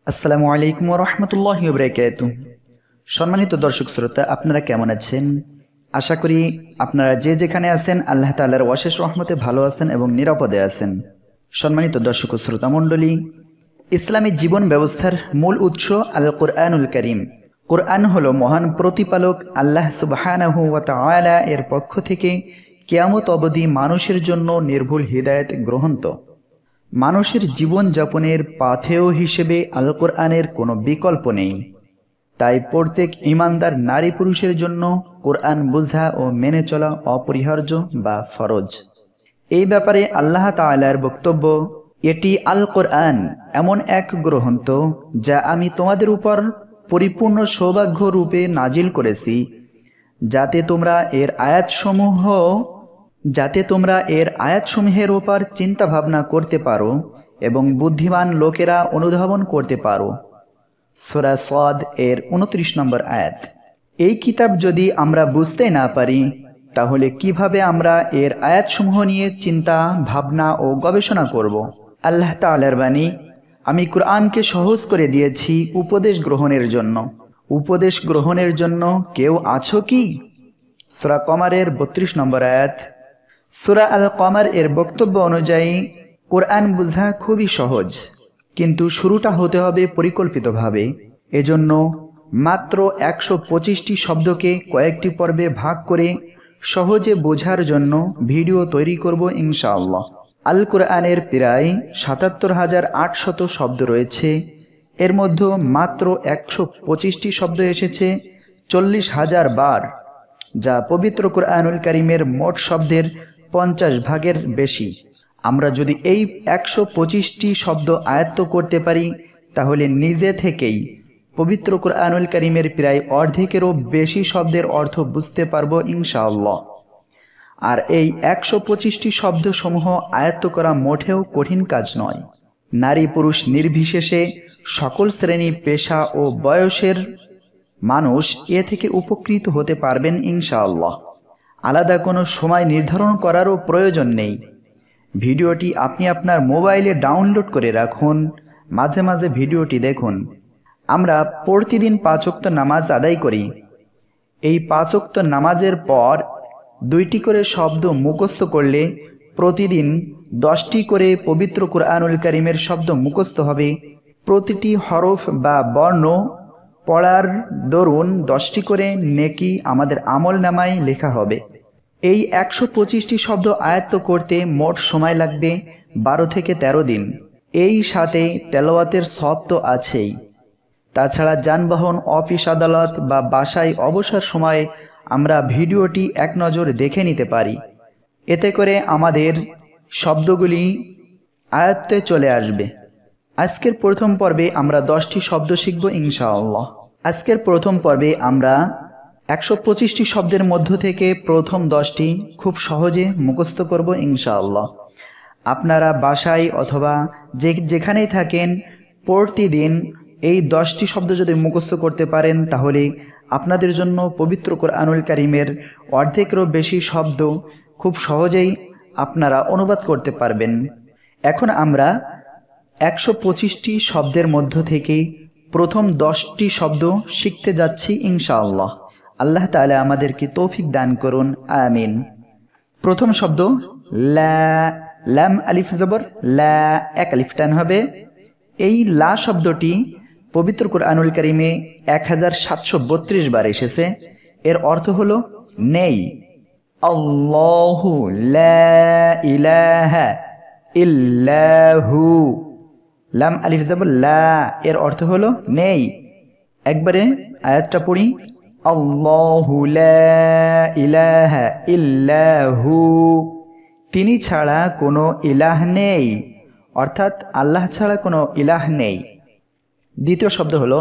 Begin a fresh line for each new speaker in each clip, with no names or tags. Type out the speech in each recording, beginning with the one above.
আসসালামু আলাইকুম ওয়া রাহমাতুল্লাহি ওয়া বারাকাতুহু। সম্মানিত দর্শক শ্রোতা, আপনারা কেমন আছেন? আশা করি আপনারা যে যেখানে আছেন আল্লাহ তাআলার অশেষ রহমতে ভালো আছেন এবং নিরাপদে আছেন। সম্মানিত দর্শক ও শ্রোতা মণ্ডলী, ইসলামী জীবন ব্যবস্থার মূল উৎস আল কুরআনুল কারীম। কুরআন হলো মহান প্রতিপালক আল্লাহ সুবহানাহু ওয়া তাআলা এর পক্ষ থেকে কিয়ামত অবধি মানুষের জন্য নির্ভুল হিদায়াত গ্রন্থ। মানুষের জীবন যাপনের পাথেয় হিসেবে আল কোরআনের কোনো বিকল্প নেই। তাই প্রত্যেক ঈমানদার নারী পুরুষের জন্য কোরআন বোঝা ও মেনে চলা অপরিহার্য বা ফরজ। এই ব্যাপারে আল্লাহ তাআলার বক্তব্য, এটি আল কোরআন এমন এক গ্রন্থ যা আমি তোমাদের উপর পরিপূর্ণ সৌভাগ্য রূপে নাজিল করেছি, যাতে তোমরা এর আয়াতসমূহের উপর চিন্তা ভাবনা করতে পারো এবং বুদ্ধিমান লোকেরা অনুধাবন করতে পারো। সূরা সাদ এর ২৯ নম্বর আয়াত। এই কিতাব যদি আমরা বুঝতে না পারি, তাহলে কিভাবে আমরা এর আয়াতসমূহ নিয়ে চিন্তা ভাবনা ও গবেষণা করব? আল্লাহ তাআলার বাণী, আমি কুরআনকে সহজ করে দিয়েছি উপদেশ গ্রহণের জন্য। উপদেশ গ্রহণের জন্য কেউ আছো কি? সূরা কমারের ৩২ নম্বর আয়াত। সূরা আল কমার এর বক্তব্য অনুযায়ী কোরআন বোঝা খুবই সহজ, কিন্তু শুরুটা হতে হবে পরিকল্পিতভাবে। এজন্য মাত্র ১২৫টি শব্দকে কয়েকটি পর্বে ভাগ করে সহজে বোঝার জন্য ভিডিও তৈরি করব ইনশাআল্লাহ। আল কোরআনের প্রায় ৭৭,৮০০ শব্দ রয়েছে। এর মধ্যে মাত্র ১২৫টি শব্দ এসেছে ৪০,০০০ বার, যা পবিত্র কুরআনুল কারীমের মোট শব্দের ৫০ ভাগের বেশি। আমরা যদি এই ১২৫টি শব্দ আয়ত্ত করতে পারি, তাহলে নিজে থেকেই পবিত্র কুরআনুল কারীমের প্রায় অর্ধেকেরও বেশি শব্দের অর্থ বুঝতে পারবো ইনশাআল্লাহ। আর এই ১২৫টি শব্দসমূহ আয়ত্ত করা মোটেও কঠিন কাজ নয়। নারী পুরুষ নির্বিশেষে সকল শ্রেণী, পেশা ও বয়সের মানুষ এ থেকে উপকৃত হতে পারবেন ইনশাআল্লাহ। আলাদা কোনো সময় নির্ধারণ করারও প্রয়োজন নেই। ভিডিওটি আপনি আপনার মোবাইলে ডাউনলোড করে রাখুন, মাঝে মাঝে ভিডিওটি দেখুন। আমরা প্রতিদিন ৫ ওয়াক্ত নামাজ আদায় করি। এই ৫ ওয়াক্ত নামাজের পর ২টি করে শব্দ মুখস্থ করলে প্রতিদিন ১০টি করে পবিত্র কুরআনুল কারীমের শব্দ মুখস্থ হবে। প্রতিটি হরফ বা বর্ণ পড়ার দরুন ১০টি করে নেকি আমাদের আমলনামায় লেখা হবে। এই ১২৫টি শব্দ আয়ত্ত করতে মোট সময় লাগবে ১২ থেকে ১৩ দিন। এই সাথে তেলাওয়াতের সওয়াব তো আছেই। তাছাড়া যানবাহন, অফিস আদালত বা বাসায় অবসর সময়ে আমরা ভিডিওটি এক নজর দেখে নিতে পারি। এতে করে আমাদের শব্দগুলি আয়ত্তে চলে আসবে। আজকের প্রথম পর্বে আমরা ১০টি শব্দ শিখব ইনশাআল্লাহ। আজকের প্রথম পর্বে আমরা ১২৫টি শব্দের মধ্য থেকে প্রথম ১০টি খুব সহজে মুখস্থ করব ইনশাআল্লাহ। আপনারা বাসায় অথবা যেখানেই থাকেন প্রতিদিন এই ১০টি শব্দ যদি মুখস্থ করতে পারেন, তাহলে আপনাদের জন্য পবিত্র কুরআনুল কারীমের অর্ধেকেরও বেশি শব্দ খুব সহজেই আপনারা অনুবাদ করতে পারবেন। এখন আমরা ১২৫টি শব্দের মধ্য থেকে প্রথম 10টি শব্দ শিখতে যাচ্ছি ইনশাআল্লাহ। আল্লাহ তাআলা আমাদেরকে তৌফিক দান করুন, আমিন। প্রথম শব্দ লা। লাম আলিফ জবর লা, এক আলিফ টান হবে। এই লা শব্দটি পবিত্র কুরআনুল কারীমে ১৭৩২ বার এসেছে। এর অর্থ হলো নেই। আল্লাহু লা ইলাহা ইল্লাহু। লাম আলিফ জবর লা, এর অর্থ হলো নেই। একবারে আয়াতটা পড়ি। আল্লাহু লা ইলাহা ইল্লাহু, তিনি ছাড়া কোনো ইলাহ নেই, অর্থাৎ আল্লাহ ছাড়া কোনো ইলাহ নেই। দ্বিতীয় শব্দ হলো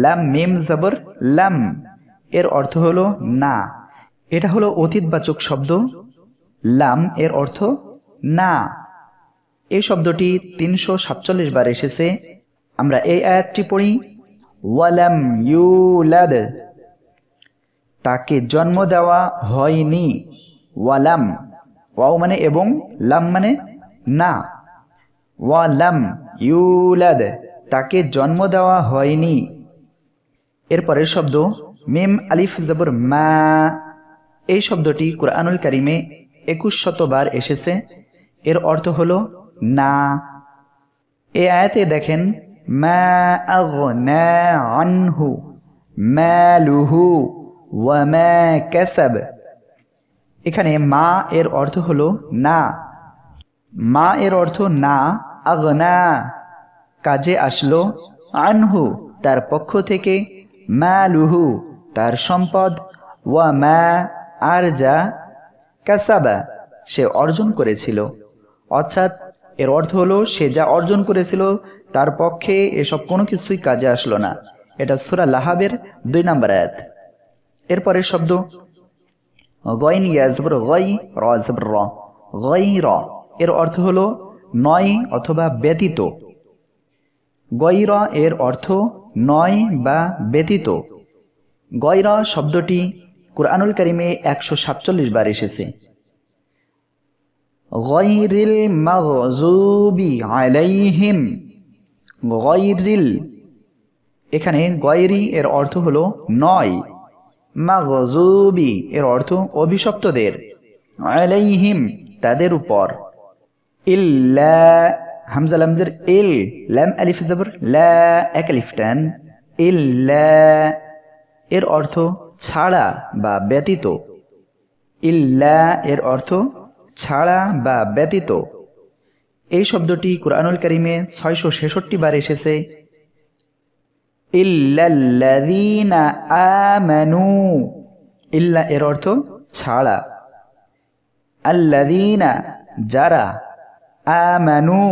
লাম মিম জবর লাম, এর অর্থ হলো না। এটা হলো অতীতবাচক শব্দ। লাম এর অর্থ না। এই শব্দটি ৩৪৭ বার এসেছে। আমরা এই আয়াতটি পড়ি। ওয়ালাম ইউলাদ, তাকে জন্ম দেওয়া হয়নি। ওয়ালাম, ওয়াও মানে এবং, লাম মানে না। ওয়ালাম ইউলাদ, তাকে জন্ম দেওয়া হয়নি। এরপরের শব্দ মিম আলিফ জবর মা। এই শব্দটি কুরআনুল কারিমে 2100 বার এসেছে। এর অর্থ হলো না। এই আয়াতে দেখেন মা আগনা আনহু মালুহু ওয়া মা কাসাব। এখানে মা এর অর্থ হলো না। মা এর অর্থ না। আগনা কাজে আসলো, আনহু তার পক্ষ থেকে, মালুহু তার সম্পদ, ওয়া মা আর যা, কাসাবা সে অর্জন করেছিল। অর্থাৎ এর অর্থ হলো সে যা অর্জন করেছিল তার পক্ষে এসব কোনো কিছুই কাজে আসলো না। এটা সূরা লাহাবের 2 নম্বর আয়াত। এরপরের শব্দ গইন ইয়া জবর গই র জবর র, গইর। এর অর্থ হলো নয় অথবা ব্যতীত। গইর এর অর্থ নয় বা ব্যতীত। গইর শব্দটি কুরআনুল কারিমে 147 বার এসেছে। গয়রিল মাগযুবি আলাইহিম, গয়রিল, এখানে গয়রি এর অর্থ হলো নয়, মাগযুবি এর অর্থ অভিশপ্তদের, আলাইহিম তাদের উপর, ইল্লা হামজা লামজের ইল, লাম আলিফ জবর লা, এক আলিফ টান, ইল্লা এর অর্থ ছাড়া বা ব্যতীত। ইল্লা এর অর্থ ছাড়া বা ব্যতীত। এই শব্দটি কুরআনুল কারিমে 666 বার এসেছে। ইল্লাল্লাযীনা আমানু, ইল্লা এর অর্থ ছাড়া, আল্লাযীনা যারা, আমানু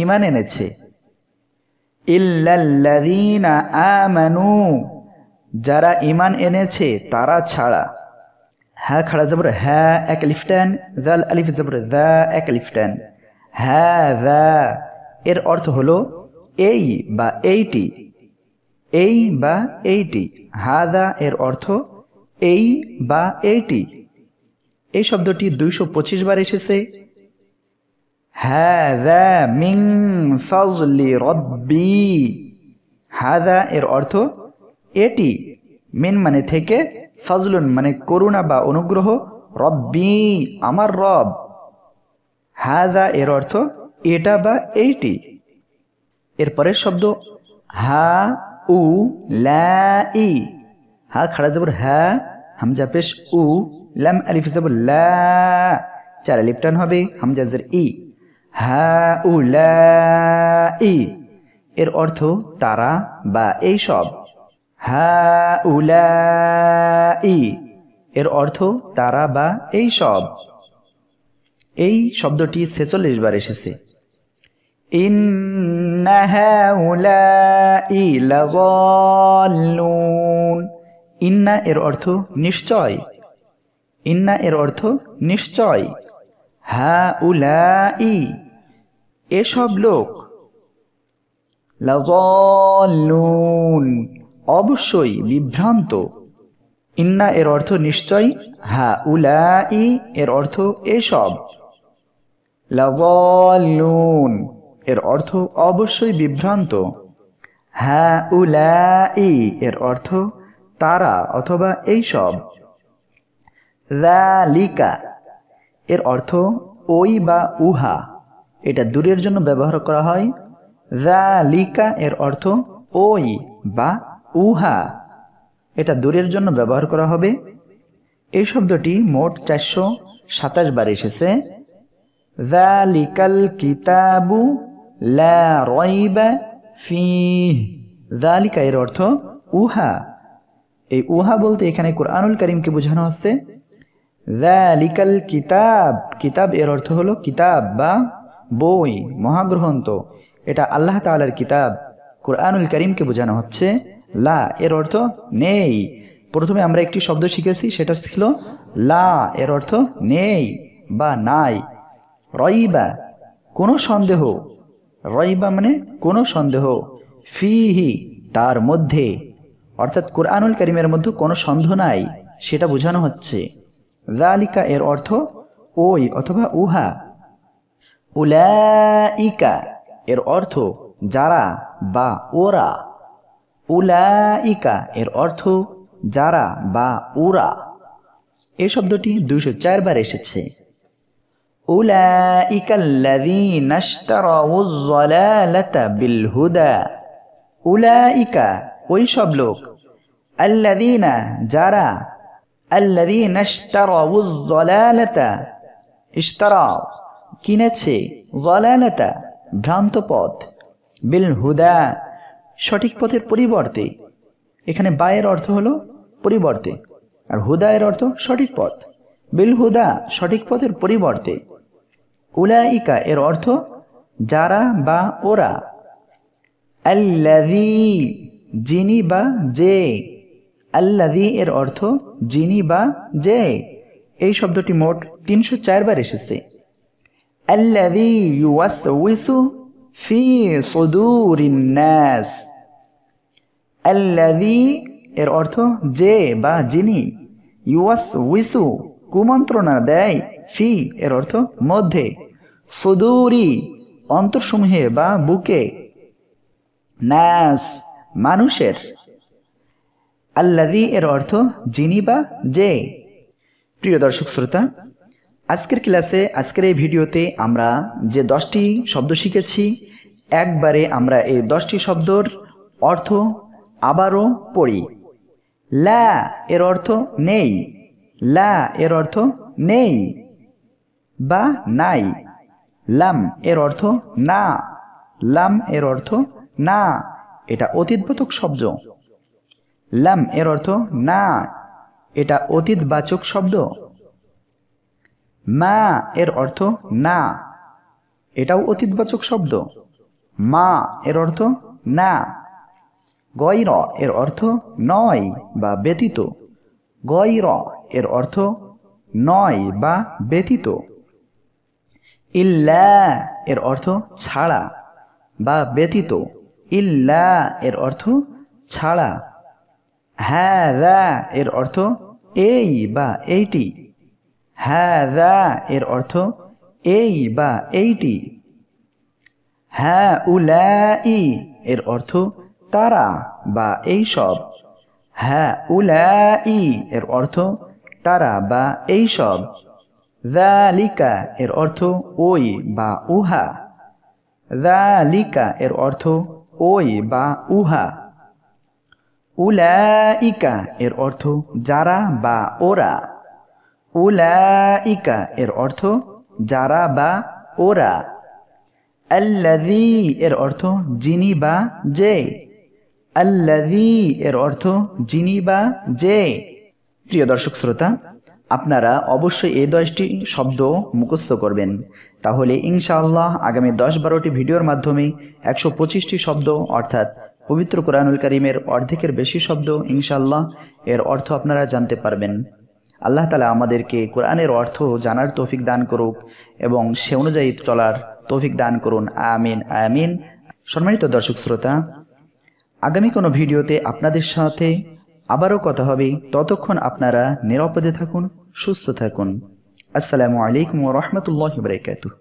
ঈমান এনেছে, ইল্লাল্লাযীনা আমানু যারা ঈমান এনেছে তারা ছাড়া। হা খাড়া জবর হা, এক আলিফ টান, জাল আলিফ জবর যা, এক আলিফ টান, হাযা এর অর্থ হলো এই বা এইটি, এই বা এইটি। হাযা এর অর্থ এই বা এইটি। এই শব্দটি 225 বার এসেছে। হাযা মিন ফাযলি রাব্বি, হাযা এর অর্থ এটি, মিন মানে থেকে, ফাজলুন মানে করুণা বা অনুগ্রহ, রব্বি আমার রব। হাযা এর অর্থ এটা বা এইটি। এরপরের শব্দ হা উ লা ই। হা খাড়া জবর হা, হামজা পেশ উ, লাম আলিফ জবর লা, 4 আলিফ টান হবে, হামজা জের ই, হা উ লা ই এর অর্থ তারা বা এই সব। হাউলাই এর অর্থ তারা বা এই সব। এই শব্দটি 46 বার এসেছে। ইন্না হাউলাই লাযাল্লুন, ইন্না এর অর্থ নিশ্চয়, ইন্না এর অর্থ নিশ্চয়, হাউলাই এসব লোক, লাযাল্লুন অবশ্যই বিভ্রান্ত। ইন্না এর অর্থ নিশ্চয়, হাউলাই এর অর্থ এসব, লাযাল্লুন এর অর্থ অবশ্যই বিভ্রান্ত, হাউলাই এর অর্থ তারা অথবা এইসব। যালিকা এর অর্থ ওই বা উহা, এটা দূরের জন্য ব্যবহার করা হয়। যালিকা এর অর্থ ওই বা উহা, এটা দূরের জন্য ব্যবহার করা হবে। এই শব্দটি মোট 427 বার এসেছে। যালিকাল কিতাবু লা রাইবা ফীহ, যালিকা এর অর্থ উহা। এই উহা বলতে এখানে কুরআনুল কারীমকে বোঝানো হচ্ছে। যালিকাল কিতাব, কিতাব এর অর্থ হলো কিতাব বা বই, মহাগ্রন্থ। এটা আল্লাহ তাআলার কিতাব কুরআনুল কারীমকে বোঝানো হচ্ছে। লা এর অর্থ নেই। প্রথমে আমরা একটি শব্দ শিখেছি, সেটা ছিল লা এর অর্থ নেই বা নাই। রাইবা কোনো সন্দেহ, রাইবা মানে কোনো সন্দেহ, ফিহি তার মধ্যে, অর্থাৎ কুরআনুল কারীমের মধ্যে কোনো সন্দেহ নাই সেটা বোঝানো হচ্ছে। যালিকা এর অর্থ ওই অথবা উহা। উলাইকা এর অর্থ যারা বা ওরা। উলাইকা এর অর্থ যারা বা ওরা। এই শব্দটি 204 বার এসেছে। উলাইকা আল্লাযীনা ইশতারাউয যালালাতা বিল হুদা। উলাইকা ওই সব লোক, আল্লাযীনা যারা, আল্লাযীনা ইশতারাউয যালালাতা ইশতারাউ কিনেছে, যালালাতা ভ্রান্ত পথ, বিল হুদা সঠিক পথের পরিবর্তে। এখানে বা এর অর্থ হলো পরিবর্তে, আর হুদা এর অর্থ সঠিক পথ। বিল হুদা সঠিক পথের পরিবর্তে। উলাইকা এর অর্থ যারা বা ওরা। আল্লাযী যিনি বা যে। আল্লাযী এর অর্থ যিনি বা যে। এই শব্দটি মোট 304 বার এসেছে। আল্লাযী ইউওয়াসউইসু ফি সুদুরিন নাস। আল্লাযী এর অর্থ যে বা যিনি, ইউওয়াসউইসু কুমন্ত্রণা দেয়, ফি এর অর্থ মধ্যে, সুদুরি অন্তরসমূহে বা বুকে, নাস মানুষের। আল্লাযী এর অর্থ যিনি বা যে। প্রিয় দর্শক শ্রোতা, আজকের ক্লাসে, আজকের এই ভিডিওতে আমরা যে 10টি শব্দ শিখেছি, একবারে আমরা এই 10টি শব্দর অর্থ আবারও পড়ি। লা এর অর্থ নেই, লা এর অর্থ নেই বা নাই। লাম এর অর্থ না, লাম এর অর্থ না, এটা অতীতবাচক শব্দ। লাম এর অর্থ না, এটা অতীতবাচক শব্দ। মা এর অর্থ না, এটাও অতীতবাচক শব্দ। মা এর অর্থ না। গয়র এর অর্থ নয় বা ব্যতীত, গয়র এর অর্থ নয় বা ব্যতীত। ইল্লা এর অর্থ ছাড়া বা ব্যতীত, ইল্লা এর অর্থ ছাড়া। হাযা এর অর্থ এই বা এইটি, হাযা এর অর্থ এই বা এইটি। হাউলাই এর অর্থ তারা বা এইসব, হাউলাই এর অর্থ তারা বা এইসব। যালিকা এর অর্থ ওই বা উহা, যালিকা এর অর্থ ওই বা উহা। উলাইকা এর অর্থ যারা বা ওরা, উলাইকা এর অর্থ যারা বা ওরা। আল্লাযী এর অর্থ যিনি বা যে, আল্লাযী এর অর্থ যিনি বা যে। প্রিয় দর্শক শ্রোতা, আপনারা অবশ্যই এই 10টি শব্দ মুখস্থ করবেন, তাহলে ইনশাআল্লাহ আগামী 10-12টি ভিডিওর মাধ্যমে 125টি শব্দ অর্থাৎ পবিত্র কোরআনুল কারীমের অর্ধেকের বেশি শব্দ ইনশাআল্লাহ এর অর্থ আপনারা জানতে পারবেন। আল্লাহ তাআলা আমাদেরকে কোরআনের অর্থ জানার তৌফিক দান করুক এবং সে অনুযায়ী চলার তৌফিক দান করুন, আমিন আমিন। সম্মানিত দর্শক শ্রোতা, আগামী কোনো ভিডিওতে আপনাদের সাথে আবারও কথা হবে। ততক্ষণ আপনারা নিরাপদে থাকুন, সুস্থ থাকুন। আসসালামু আলাইকুম ওয়া রাহমাতুল্লাহি ওয়া বারাকাতুহু।